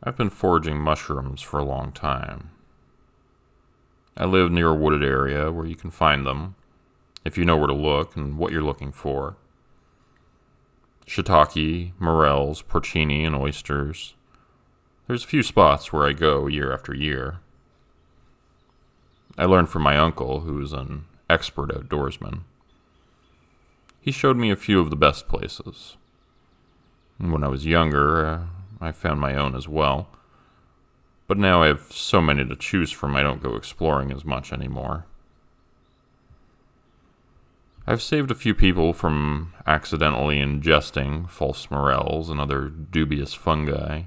I've been foraging mushrooms for a long time. I live near a wooded area where you can find them if you know where to look and what you're looking for. Shiitake, morels, porcini, and oysters. There's a few spots where I go year after year. I learned from my uncle, who's an expert outdoorsman. He showed me a few of the best places. When I was younger, I found my own as well. But now I have so many to choose from, I don't go exploring as much anymore. I've saved a few people from accidentally ingesting false morels and other dubious fungi.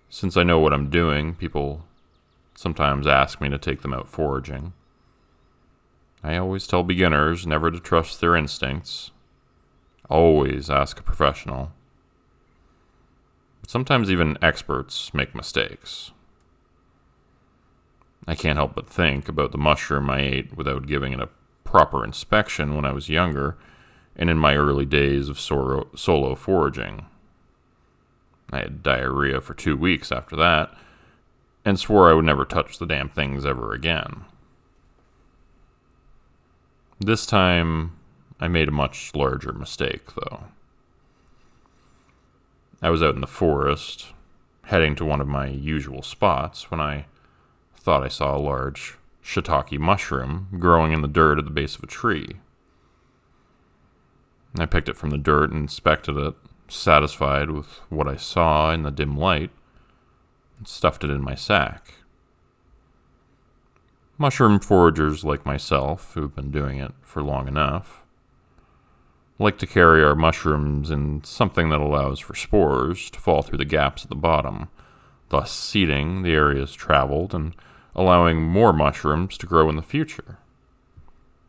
Since I know what I'm doing, people sometimes ask me to take them out foraging. I always tell beginners never to trust their instincts. Always ask a professional. But sometimes even experts make mistakes. I can't help but think about the mushroom I ate without giving it a proper inspection when I was younger and in my early days of solo foraging. I had diarrhea for 2 weeks after that and swore I would never touch the damn things ever again. This time, I made a much larger mistake, though. I was out in the forest, heading to one of my usual spots, when I thought I saw a large shiitake mushroom growing in the dirt at the base of a tree. I picked it from the dirt and inspected it, satisfied with what I saw in the dim light, and stuffed it in my sack. Mushroom foragers like myself, who've been doing it for long enough, like to carry our mushrooms in something that allows for spores to fall through the gaps at the bottom, thus seeding the areas traveled and allowing more mushrooms to grow in the future.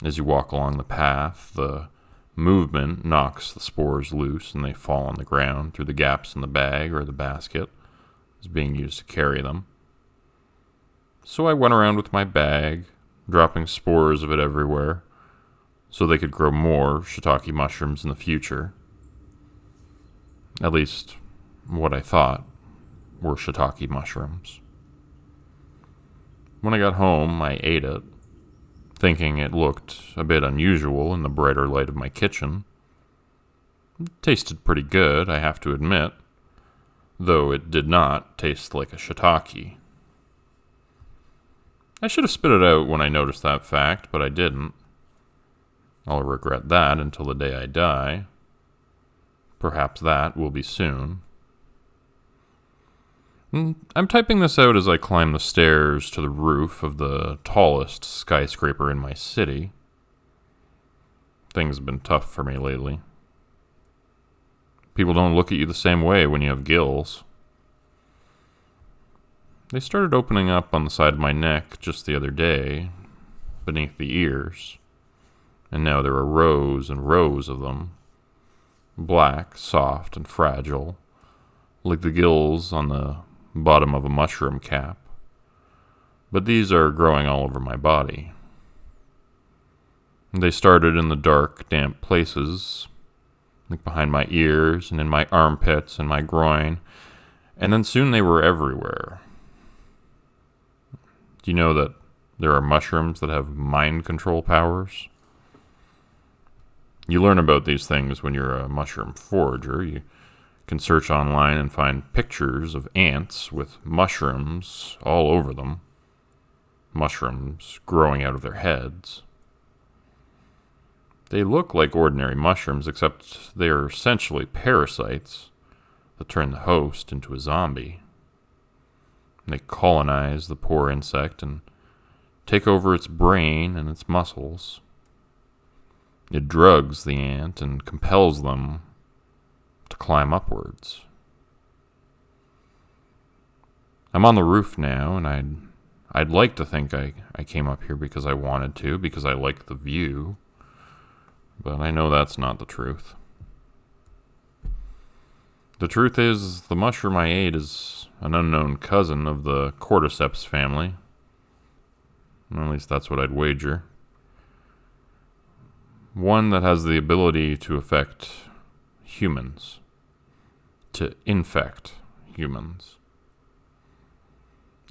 As you walk along the path, the movement knocks the spores loose and they fall on the ground through the gaps in the bag or the basket is being used to carry them. So I went around with my bag, dropping spores of it everywhere, so they could grow more shiitake mushrooms in the future. At least, what I thought were shiitake mushrooms. When I got home, I ate it, thinking it looked a bit unusual in the brighter light of my kitchen. It tasted pretty good, I have to admit, though it did not taste like a shiitake. I should have spit it out when I noticed that fact, but I didn't. I'll regret that until the day I die. Perhaps that will be soon. I'm typing this out as I climb the stairs to the roof of the tallest skyscraper in my city. Things have been tough for me lately. People don't look at you the same way when you have gills. They started opening up on the side of my neck just the other day, beneath the ears, and now there are rows and rows of them, black, soft, and fragile, like the gills on the bottom of a mushroom cap. But these are growing all over my body. They started in the dark, damp places, like behind my ears and in my armpits and my groin, and then soon they were everywhere. Do you know that there are mushrooms that have mind control powers? You learn about these things when you're a mushroom forager. You can search online and find pictures of ants with mushrooms all over them. Mushrooms growing out of their heads. They look like ordinary mushrooms, except they are essentially parasites that turn the host into a zombie. They colonize the poor insect and take over its brain and its muscles. It drugs the ant and compels them to climb upwards. I'm on the roof now, and I'd like to think I came up here because I wanted to, because I like the view. But I know that's not the truth. The truth is, the mushroom I ate is an unknown cousin of the cordyceps family. At least that's what I'd wager. One that has the ability to affect humans. To infect humans.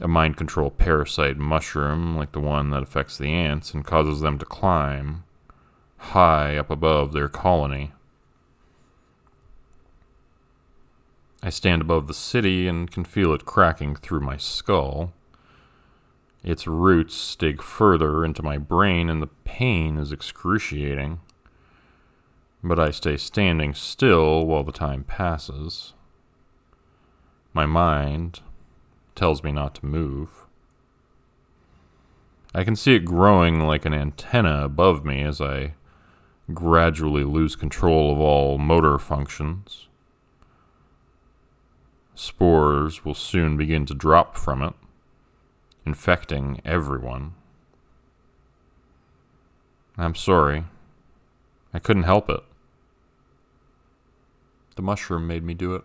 A mind control parasite mushroom like the one that affects the ants and causes them to climb high up above their colony. I stand above the city and can feel it cracking through my skull. Its roots dig further into my brain and the pain is excruciating. But I stay standing still while the time passes. My mind tells me not to move. I can see it growing like an antenna above me as I gradually lose control of all motor functions. Spores will soon begin to drop from it, infecting everyone. I'm sorry. I couldn't help it. The mushroom made me do it.